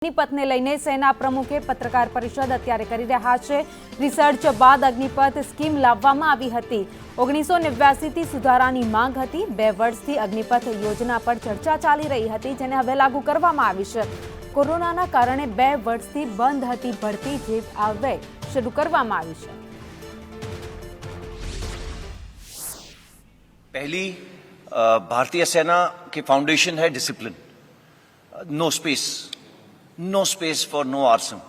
અગ્નિપથને લઈને સેના પ્રમુખે પત્રકાર પરિષદ અત્યારે કરી રહ્યા છે। રિસર્ચ બાદ અગ્નિપથ સ્કીમ લાવવામાં આવી હતી। 1989 થી સુધારાની માંગ હતી। 2 વર્ષથી અગ્નિપથ યોજના પર ચર્ચા ચાલી રહી હતી, જેને હવે લાગુ કરવામાં આવી છે। કોરોનાના કારણે 2 વર્ષથી બંધ હતી ભરતી, જે હવે શરૂ કરવામાં આવી છે। पहली भारतीय सेना की फाउंडेशन है discipline, no space for no arson.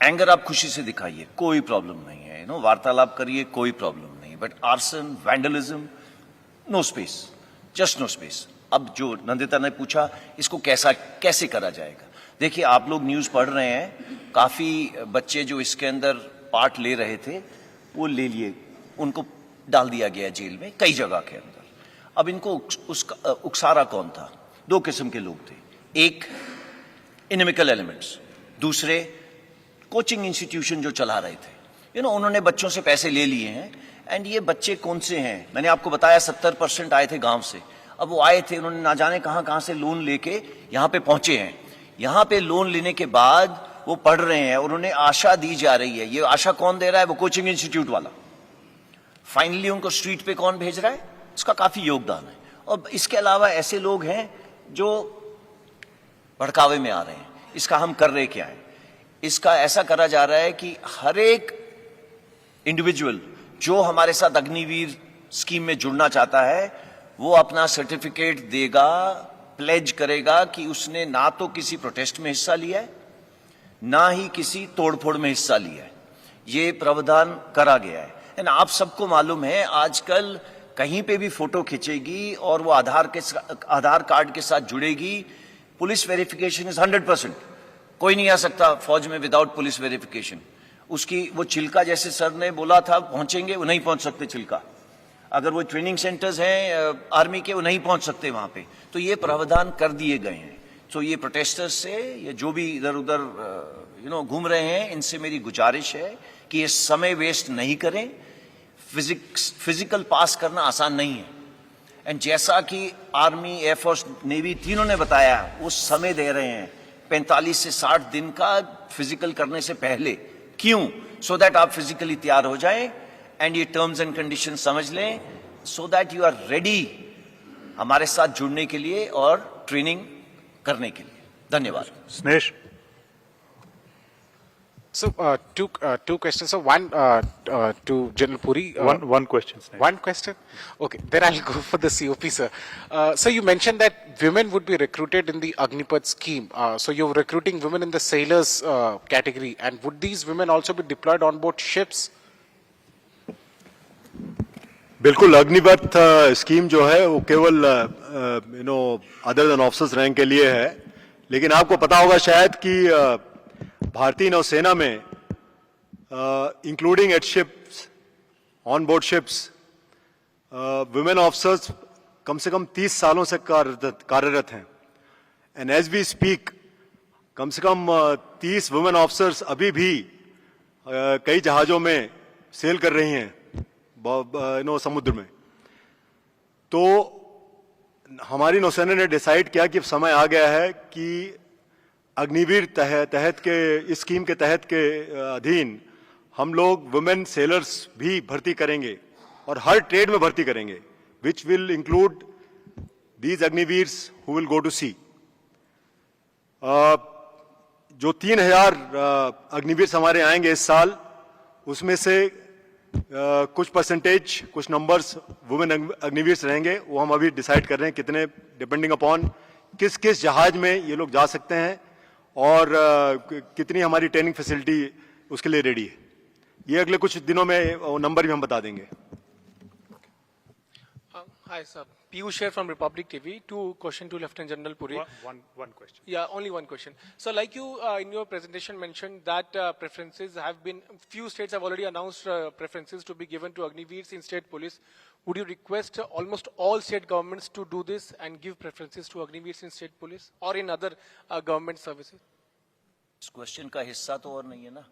Anger आप खुशी से दिखाइए, कोई प्रॉब्लम नहीं है, वार्तालाप करिए, कोई प्रॉब्लम नहीं, but arson, vandalism, no space, just no space. अब जो नंदिता ने पूछा, इसको कैसे करा जाएगा? देखिए, आप लोग न्यूज पढ़ रहे हैं, काफी बच्चे जो इसके अंदर पार्ट ले रहे थे वो ले लिए, उनको डाल दिया गया जेल में कई जगह के अंदर। अब इनको उकसारा कौन था? 2 किस्म के लोग थे, एक इनमिकल एलिमेंट्स, दूसरे कोचिंग इंस्टीट्यूशन जो चला रहे थे। उन्होंने बच्चों से पैसे ले लिए हैं। एंड ये बच्चे कौन से हैं? मैंने आपको बताया 70% आए थे गांव से। अब वो आए थे, उन्होंने ना जाने कहां से लोन लेके यहां पे पहुंचे हैं। यहां पे लोन लेने के बाद वो पढ़ रहे हैं और उन्हें आशा दी जा रही है। ये आशा कौन दे रहा है? वो कोचिंग इंस्टीट्यूट वाला। फाइनली उनको स्ट्रीट पे कौन भेज रहा है? उसका काफी योगदान है। और इसके अलावा ऐसे लोग हैं जो भड़कावे में आ रहे हैं। इसका हम कर रहे क्या है? इसका ऐसा करा जा रहा है कि हर एक इंडिविजुअल जो हमारे साथ अग्निवीर स्कीम में जुड़ना चाहता है, वो अपना सर्टिफिकेट देगा, प्लेज करेगा कि उसने ना तो किसी प्रोटेस्ट में हिस्सा लिया है, ना ही किसी तोड़फोड़ में हिस्सा लिया है। ये प्रावधान करा गया है। एंड आप सबको मालूम है, आजकल कहीं पे भी फोटो खींचेगी और वो आधार कार्ड के साथ जुड़ेगी। Police verification is 100%। कोई नहीं आ सकता फौज में विदाउट पुलिस वेरिफिकेशन। उसकी वो चिल्का, जैसे सर ने बोला था पहुंचेंगे, वो नहीं पहुंच सकते चिल्का। अगर वो ट्रेनिंग सेंटर्स हैं आर्मी के, वो नहीं पहुंच सकते वहां पे। तो ये प्रावधान कर दिए गए हैं। तो ये प्रोटेस्टर्स से, ये जो भी इधर उधर घूम रहे हैं, इनसे मेरी गुजारिश है कि ये समय वेस्ट नहीं करें। फिजिकल पास करना आसान नहीं है। एंड जैसा कि आर्मी, एयरफोर्स, नेवी तीनों ने बताया, वो समय दे रहे हैं 45 से 60 दिन का फिजिकल करने से पहले। क्यों? सो दैट आप फिजिकली तैयार हो जाएं एंड ये टर्म्स एंड कंडीशन समझ लें, so that you are ready हमारे साथ जुड़ने के लिए और ट्रेनिंग करने के लिए। धन्यवाद। स्नेश। So two questions. So one to General Puri. One question. Snesh. One question. Okay, then I'll go for the COP, sir. So you mentioned that women would be recruited in the Agnipath scheme. So you're recruiting women in the sailors category, and would these women also be deployed on board ships? बिल्कुल, Agnipath scheme जो है वो केवल other than officers rank के लिए है। लेकिन आपको पता होगा शायद कि भारतीय नौसेना में including eight ships, on board ships, women officers कम से कम 30 सालों से कार्यरत हैं। एंड एज वी स्पीक, कम से कम 30 वुमेन ऑफिसर्स अभी भी कई जहाजों में सेल कर रही हैं समुद्र में। तो हमारी नौसेना ने डिसाइड किया कि अब समय आ गया है कि अग्निवीर तहत के, इस स्कीम के तहत के अधीन हम लोग वुमेन सेलर्स भी भर्ती करेंगे और हर ट्रेड में भर्ती करेंगे, which will include these Agniveers who will go to sea. जो 3000 अग्निवीर्स हमारे आएंगे इस साल, उसमें से कुछ परसेंटेज, कुछ नंबर्स वुमेन अग्निवीर्स रहेंगे। वो हम अभी डिसाइड कर रहे हैं कितने, डिपेंडिंग अपॉन किस किस जहाज में ये लोग जा सकते हैं और कितनी हमारी ट्रेनिंग फैसिलिटी उसके लिए रेडी है। ये अगले कुछ दिनों में नंबर भी हम बता देंगे। Hi sir, Piyush here from Republic TV. Two question to Lieutenant General Puri. One question. Yeah, only one question. So like you in your presentation mentioned that preferences have been, few states have already announced preferences to be given to Agniveers in state police. Would you request almost all state governments to do this and give preferences to Agniveers in state police or in other government services? इस question का हिस्सा तो और नहीं है ना,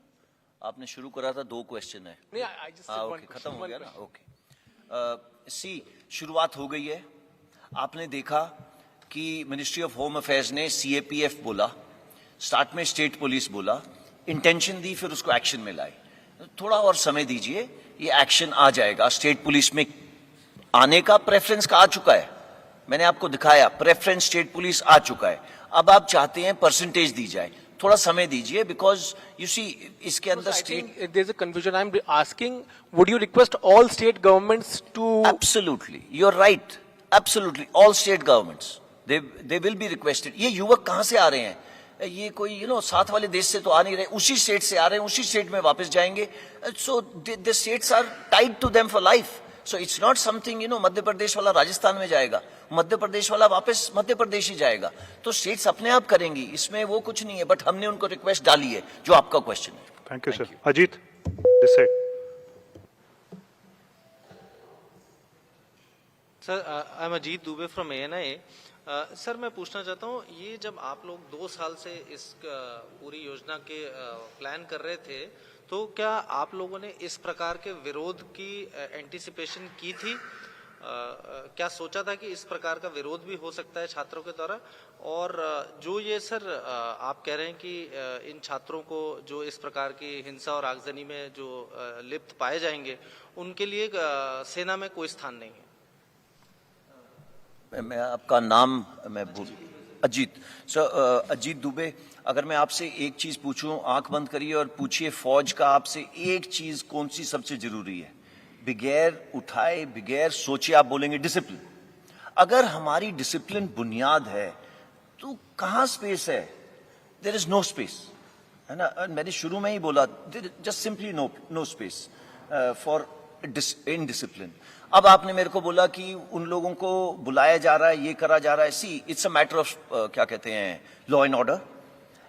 आपने शुरू करा था, 2 क्वेश्चन है। नहीं, I just said one question. खत्म हो गया ना? ओके। शुरुआत हो गई है। आपने देखा कि मिनिस्ट्री ऑफ होम अफेयर्स ने CAPF बोला, स्टार्ट में स्टेट पुलिस बोला, इंटेंशन दी, फिर उसको एक्शन में लाए। थोड़ा और समय दीजिए, ये एक्शन आ जाएगा। स्टेट पुलिस में आने का प्रेफरेंस का आ चुका है, मैंने आपको दिखाया, प्रेफरेंस स्टेट पुलिस आ चुका है। अब आप चाहते हैं परसेंटेज दी जाए, थोड़ा समय दीजिए, बिकॉज यू सी इसके अंदर I state think there's a confusion. I'm asking, would you request all state governments to? Absolutely, you're right. Absolutely, all state governments they will be requested. ये युवक कहाँ से आ रहे हैं? ये कोई साथ वाले देश से तो आ नहीं रहे, उसी स्टेट से आ रहे हैं, उसी स्टेट में वापस जाएंगे। So the states are tied to them for life. So it's not something Madhya Pradesh वाला राजस्थान में जाएगा, मध्य प्रदेश वाला वापस मध्य प्रदेश ही जाएगा। तो स्टेट्स अपने आप करेंगी, इसमें वो कुछ नहीं है। बट हमने उनको रिक्वेस्ट डाली है, जो आपका क्वेश्चन है। Thank you sir. Ajit, this side. Sir, I am Ajit Dubey from ANI। Sir, मैं पूछना चाहता हूँ, ये जब आप लोग 2 साल से इस पूरी योजना के प्लान कर रहे थे, तो क्या आप लोगों ने इस प्रकार के विरोध की एंटिसिपेशन की थी? क्या सोचा था कि इस प्रकार का विरोध भी हो सकता है छात्रों के द्वारा? और जो ये सर आप कह रहे हैं कि इन छात्रों को जो इस प्रकार की हिंसा और आगजनी में जो लिप्त पाए जाएंगे, उनके लिए सेना में कोई स्थान नहीं है। मैं आपका नाम मैं भूल, अजीत सर, अजीत दुबे। अगर मैं आपसे एक चीज पूछूं, आंख बंद करिए और पूछिए, फौज का आपसे एक चीज कौन सी सबसे जरूरी है? बगैर उठाए, बगैर सोचे आप बोलेंगे डिसिप्लिन। अगर हमारी डिसिप्लिन बुनियाद है तो कहां स्पेस है? देयर इज नो स्पेस, है ना। मैंने शुरू में ही बोला, just simply no space for indiscipline. अब आपने मेरे को बोला कि उन लोगों को बुलाया जा रहा है, ये करा जा रहा है। सी, इट्स अ मैटर ऑफ क्या कहते हैं, लॉ एंड ऑर्डर।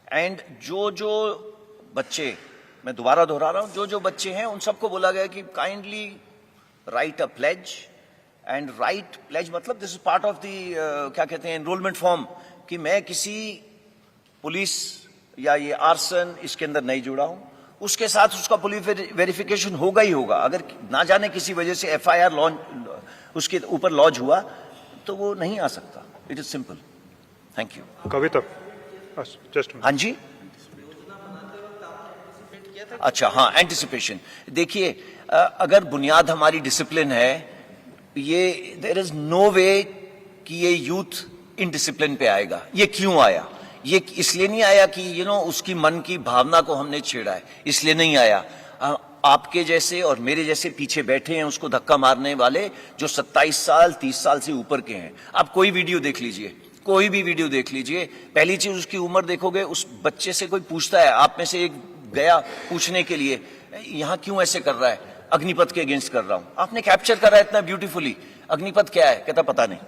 एंड जो बच्चे, मैं दोबारा दोहरा रहा हूं, जो बच्चे हैं उन सबको बोला गया कि kindly write a pledge. And write pledge मतलब this is part of the क्या कहते हैं, एनरोलमेंट फॉर्म, कि मैं किसी पुलिस या ये आर्सन इसके अंदर नहीं जुड़ा हूं। उसके साथ उसका पुलिस वेरिफिकेशन होगा ही होगा। अगर ना जाने किसी वजह से FIR लॉन्च उसके ऊपर लॉन्च हुआ तो वो नहीं आ सकता। It is simple. Thank you. Kavita, just. हाँ जी, अच्छा, हाँ, एंटिसिपेशन। देखिए, अगर बुनियाद हमारी डिसिप्लिन है, ये देयर इज नो वे कि ये यूथ इनडिसिप्लिन पे आएगा। ये क्यों आया? ये इसलिए नहीं आया कि उसकी मन की भावना को हमने छेड़ा है, इसलिए नहीं आया। आपके जैसे और मेरे जैसे पीछे बैठे हैं उसको धक्का मारने वाले, जो 27 साल 30 साल से ऊपर के हैं। आप कोई वीडियो देख लीजिए, कोई भी वीडियो देख लीजिए, पहली चीज उसकी उम्र देखोगे। उस बच्चे से कोई पूछता है, आप में से एक गया पूछने के लिए, यहां क्यों ऐसे कर रहा है? अग्निपथ के अगेंस्ट कर रहा हूं। आपने कैप्चर करा इतना ब्यूटीफुली, अग्निपथ क्या है? कहता पता नहीं।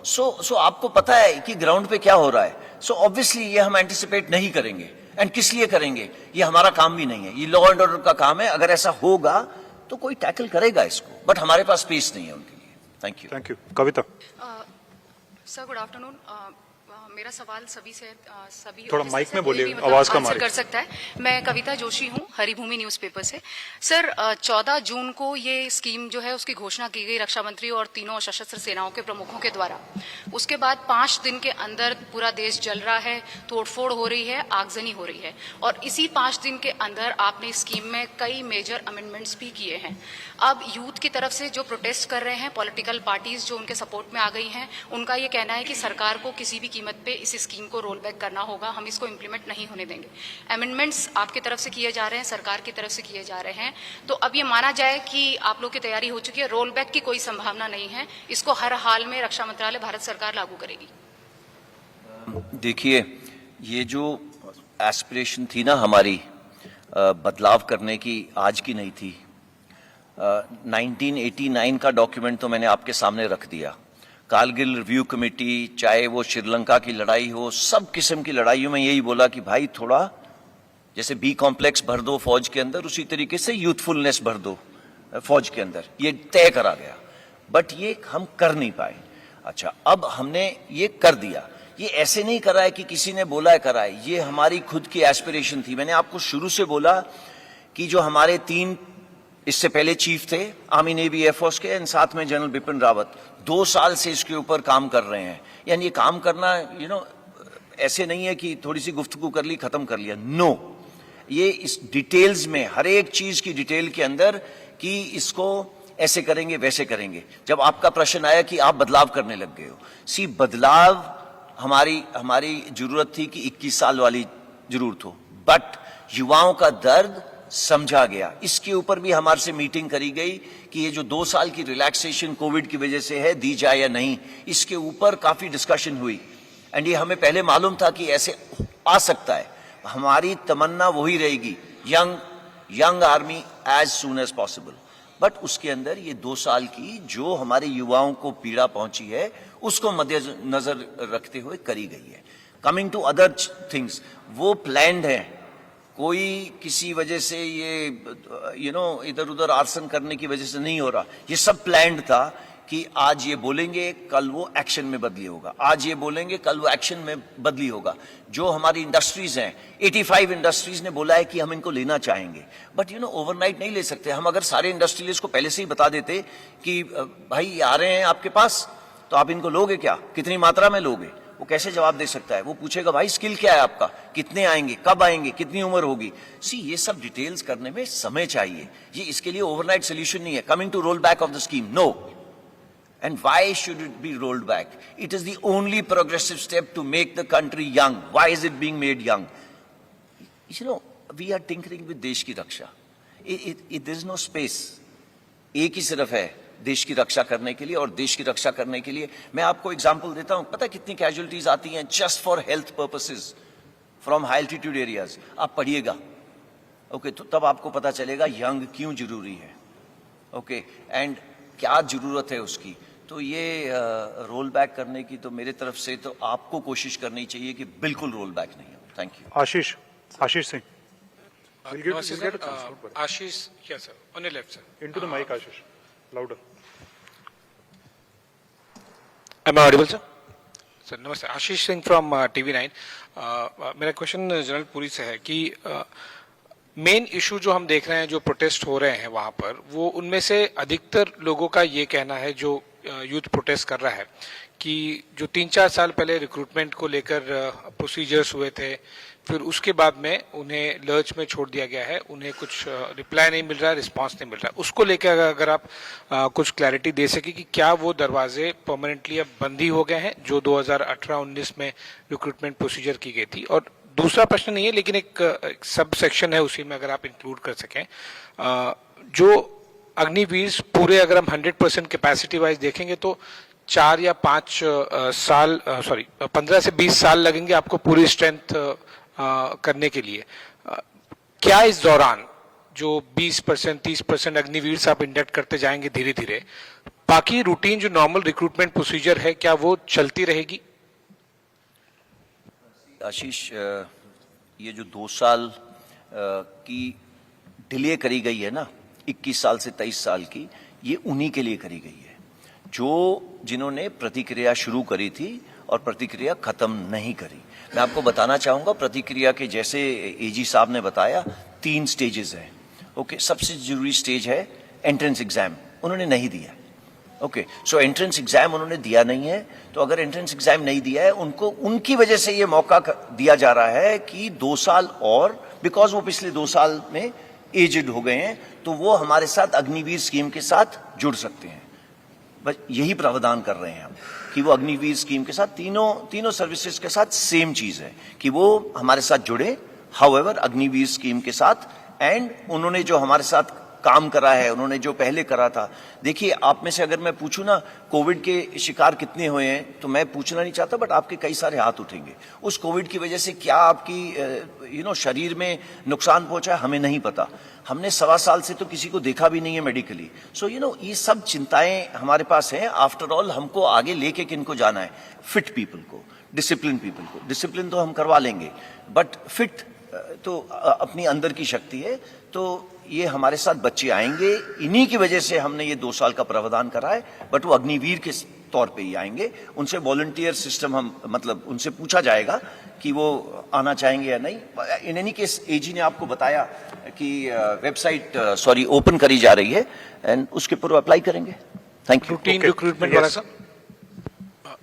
सो आपको पता है कि ग्राउंड पे क्या हो रहा है। सो ऑब्वियसली ये हम एंटिसिपेट नहीं करेंगे। एंड किस लिए करेंगे? ये हमारा काम भी नहीं है, ये लॉ एंड ऑर्डर का काम है। अगर ऐसा होगा तो कोई टैकल करेगा इसको, बट हमारे पास स्पेस नहीं है उनके लिए। Thank you. Thank you. Kavita, sir, good afternoon. मेरा सवाल सभी से सभी थोड़ा ऑफिसर माइक से में कोई बोलिए, भी मतलब आवाज कम आ आंसर रही है। कर सकता है। मैं कविता जोशी हूँ, हरिभूमि न्यूज़पेपर से। सर, 14 जून को ये स्कीम जो है उसकी घोषणा की गई रक्षा मंत्री और तीनों सशस्त्र सेनाओं के प्रमुखों के द्वारा। उसके बाद 5 दिन के अंदर पूरा देश जल रहा है, तोड़फोड़ हो रही है, आगजनी हो रही है, और इसी 5 दिन के अंदर आपने स्कीम में कई मेजर अमेंडमेंट्स भी किए हैं। अब यूथ की तरफ से जो प्रोटेस्ट कर रहे हैं, पॉलिटिकल पार्टीज जो उनके सपोर्ट में आ गई हैं, उनका ये कहना है कि सरकार को किसी भी कीमत पे इस स्कीम को रोल बैक करना होगा, हम इसको इम्प्लीमेंट नहीं होने देंगे। अमेंडमेंट्स आपकी तरफ से किए जा रहे हैं, सरकार की तरफ से किए जा रहे हैं, तो अब ये माना जाए कि आप लोग की तैयारी हो चुकी है, रोल बैक की कोई संभावना नहीं है, इसको हर हाल में रक्षा मंत्रालय भारत सरकार लागू करेगी। देखिए, ये जो एस्पिरेशन थी ना हमारी बदलाव करने की, आज की नहीं थी। 1989 का डॉक्यूमेंट तो मैंने आपके सामने रख दिया। कारगिल रिव्यू कमेटी, चाहे वो श्रीलंका की लड़ाई हो, सब किस्म की लड़ाइयों में यही बोला कि भाई थोड़ा जैसे बी कॉम्प्लेक्स भर दो फौज के अंदर, उसी तरीके से यूथफुलनेस भर दो फौज के अंदर। ये तय करा गया, बट ये हम कर नहीं पाए। अच्छा, अब हमने ये कर दिया। ये ऐसे नहीं करा है कि किसी ने बोला है करा है, ये हमारी खुद की एस्पिरेशन थी। मैंने आपको शुरू से बोला कि जो हमारे 3 इससे पहले चीफ थे आर्मी नेवी एयरफोर्स के, एंड साथ में जनरल बिपिन रावत, 2 साल से इसके ऊपर काम कर रहे हैं। यानी ये काम करना ऐसे नहीं है कि थोड़ी सी गुफ्तगू कर ली खत्म कर लिया, नो ये इस डिटेल्स में हर एक चीज की डिटेल के अंदर कि इसको ऐसे करेंगे वैसे करेंगे। जब आपका प्रश्न आया कि आप बदलाव करने लग गए हो, सी बदलाव हमारी जरूरत थी कि 21 साल वाली जरूरत हो, बट युवाओं का दर्द समझा गया। इसके ऊपर भी हमारे से मीटिंग करी गई कि ये जो 2 साल की रिलैक्सेशन कोविड की वजह से है दी जाए या नहीं, इसके ऊपर काफी डिस्कशन हुई। एंड ये हमें पहले मालूम था कि ऐसे आ सकता है। हमारी तमन्ना वही रहेगी, young army as soon as possible, but उसके अंदर ये 2 साल की जो हमारे युवाओं को पीड़ा पहुंची है उसको मद्देनजर रखते हुए करी गई है। कमिंग टू अदर थिंग्स, वो प्लान्ड है, कोई किसी वजह से ये इधर उधर आर्सन करने की वजह से नहीं हो रहा। ये सब प्लान्ड था कि आज ये बोलेंगे कल वो एक्शन में बदली होगा, आज ये बोलेंगे कल वो एक्शन में बदली होगा। जो हमारी इंडस्ट्रीज हैं, 85 इंडस्ट्रीज ने बोला है कि हम इनको लेना चाहेंगे, बट ओवरनाइट नहीं ले सकते। हम अगर सारे इंडस्ट्रियलिस्ट को पहले से ही बता देते कि भाई ये आ रहे हैं आपके पास, तो आप इनको लोगे क्या, कितनी मात्रा में लोगे, वो कैसे जवाब दे सकता है? वो पूछेगा भाई स्किल क्या है आपका, कितने आएंगे, कब आएंगे, कितनी उम्र होगी। सी ये सब डिटेल्स करने में समय चाहिए, ये इसके लिए ओवरनाइट सोल्यूशन नहीं है। Coming to roll back of the scheme, no. And why should it be rolled back? It is the only progressive step to make the country young. Why is it being made young? We are tinkering with देश की रक्षा. There is no space. एक ही सिर्फ है देश की रक्षा करने के लिए, और देश की रक्षा करने के लिए मैं आपको एग्जांपल देता हूं। पता है कितनी कैजुअलिटीज आती हैं just for health purposes from high altitude areas? आप पढ़िएगा, ओके, तो तब आपको पता चलेगा यंग क्यों जरूरी है, ओके, एंड क्या जरूरत है उसकी। तो ये रोल बैक करने की तो मेरे तरफ से तो आपको कोशिश करनी चाहिए कि बिल्कुल रोल बैक नहीं हो। Thank you. Ashish Singh, Ashish, yes sir, on your left sir. into the mic, Ashish, louder. Am I audible sir? Sir, नमस्ते, आशीष सिंह फ्रॉम TV9। मेरा क्वेश्चन जनरल पुरी से है कि मेन इशू जो हम देख रहे हैं, जो प्रोटेस्ट हो रहे हैं वहां पर, वो उनमें से अधिकतर लोगों का ये कहना है, जो यूथ प्रोटेस्ट कर रहा है, कि जो 3-4 साल पहले रिक्रूटमेंट को लेकर प्रोसीजर्स हुए थे, फिर उसके बाद में उन्हें लर्च में छोड़ दिया गया है, उन्हें कुछ रिप्लाई नहीं मिल रहा है, रिस्पांस नहीं मिल रहा है। उसको लेकर अगर आप कुछ क्लैरिटी दे सके कि क्या वो दरवाजे परमानेंटली अब बंद ही हो गए हैं जो 2018-19 में रिक्रूटमेंट प्रोसीजर की गई थी। और दूसरा प्रश्न नहीं है, लेकिन एक सब सेक्शन है उसी में, अगर आप इंक्लूड कर सकें, जो अग्निवीर पूरे अगर हम 100% कैपेसिटी वाइज देखेंगे तो 4 या 5 साल 15 से 20 साल लगेंगे आपको पूरी स्ट्रेंथ करने के लिए। क्या इस दौरान जो 20% 30% अग्निवीर आप इंडक्ट करते जाएंगे धीरे धीरे, बाकी रूटीन जो नॉर्मल रिक्रूटमेंट प्रोसीजर है क्या वो चलती रहेगी? आशीष, ये जो 2 साल की डिले करी गई है ना, 21 साल से 23 साल की, ये उन्हीं के लिए करी गई है जिन्होंने प्रतिक्रिया शुरू करी थी और प्रतिक्रिया खत्म नहीं करी। मैं आपको बताना चाहूंगा, प्रतिक्रिया के जैसे एजी साहब ने बताया 3 स्टेजेस हैं, ओके। सबसे जरूरी स्टेज है एंट्रेंस एग्जाम, उन्होंने नहीं दिया, ओके। सो एंट्रेंस एग्जाम उन्होंने दिया नहीं है, तो अगर एंट्रेंस एग्जाम नहीं दिया है उनको, उनकी वजह से ये मौका दिया जा रहा है कि 2 साल और, बिकॉज वो पिछले 2 साल में एजेड हो गए हैं, तो वो हमारे साथ अग्निवीर स्कीम के साथ जुड़ सकते हैं। बस यही प्रावधान कर रहे हैं हम कि वो अग्निवीर स्कीम के साथ तीनों सर्विसेज के साथ सेम चीज है कि वो हमारे साथ जुड़े, हाउएवर अग्निवीर स्कीम के साथ। एंड उन्होंने जो हमारे साथ काम करा है, उन्होंने जो पहले करा था, देखिए आप में से अगर मैं पूछूं ना कोविड के शिकार कितने हुए हैं, तो मैं पूछना नहीं चाहता, बट आपके कई सारे हाथ उठेंगे। उस कोविड की वजह से क्या आपकी शरीर में नुकसान पहुंचा है, हमें नहीं पता। हमने 1.25 साल से तो किसी को देखा भी नहीं है मेडिकली। सो ये सब चिंताएं हमारे पास हैं। आफ्टर ऑल हमको आगे लेके किनको जाना है? फिट पीपल को, डिसिप्लिन पीपल को। डिसिप्लिन तो हम करवा लेंगे, बट फिट तो अपनी अंदर की शक्ति है। तो ये हमारे साथ बच्चे आएंगे, इन्हीं की वजह से हमने ये 2 साल का प्रावधान करा है, बट वो अग्निवीर के तौर पे ही आएंगे। उनसे वॉलंटियर सिस्टम हम, मतलब उनसे पूछा जाएगा कि वो आना चाहेंगे या नहीं। इन एनी केस एजी ने आपको बताया कि वेबसाइट ओपन करी जा रही है, एंड उसके ऊपर अप्लाई करेंगे। Thank you. रूटीन रिक्रूटमेंट वाला सर,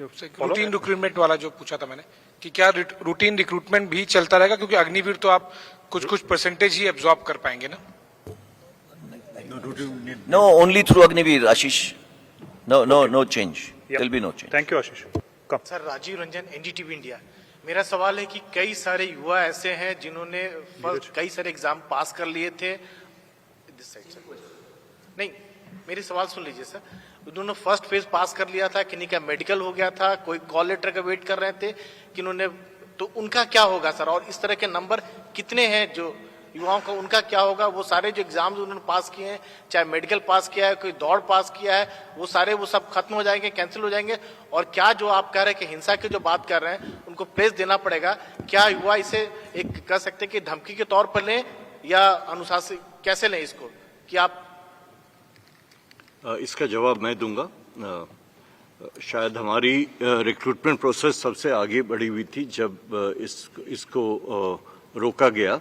रूटीन रिक्रूटमेंट वाला जो पूछा था मैंने, कि क्या रूटीन रिक्रूटमेंट भी चलता रहेगा, क्योंकि अग्निवीर तो आप कुछ परसेंटेज ही एब्जॉर्ब कर पाएंगे ना? No, only through Agniveer, Ashish. No change. There'll be no change. Thank you Ashish. Come. Sir, Rajiv Ranjan, NDTV India. मेरा सवाल है कि कई सारे युवा ऐसे हैं जिन्होंने कई सारे एग्जाम पास कर लिए थे. नहीं, मेरी सवाल सुन लीजिए सर. उन्होंने फर्स्ट फेज पास कर लिया था, किन्हीं का मेडिकल हो गया था, कोई कॉल लेटर का वेट कर रहे थे, किन्होंने, तो उनका क्या होगा सर? और इस तरह के नंबर कितने हैं जो युवाओं का, उनका क्या होगा? वो सारे जो एग्जाम्स उन्होंने पास किए हैं, चाहे मेडिकल पास किया है, कोई दौड़ पास किया है, वो सारे वो सब खत्म हो जाएंगे, कैंसिल हो जाएंगे? और क्या जो आप कह रहे हैं कि हिंसा की जो बात कर रहे हैं उनको प्रेस देना पड़ेगा, क्या युवा इसे एक कह सकते हैं कि धमकी के तौर पर लें या अनुशासन कैसे लें इसको कि आप? इसका जवाब मैं दूंगा. शायद हमारी रिक्रूटमेंट प्रोसेस सबसे आगे बढ़ी हुई थी जब इसको रोका गया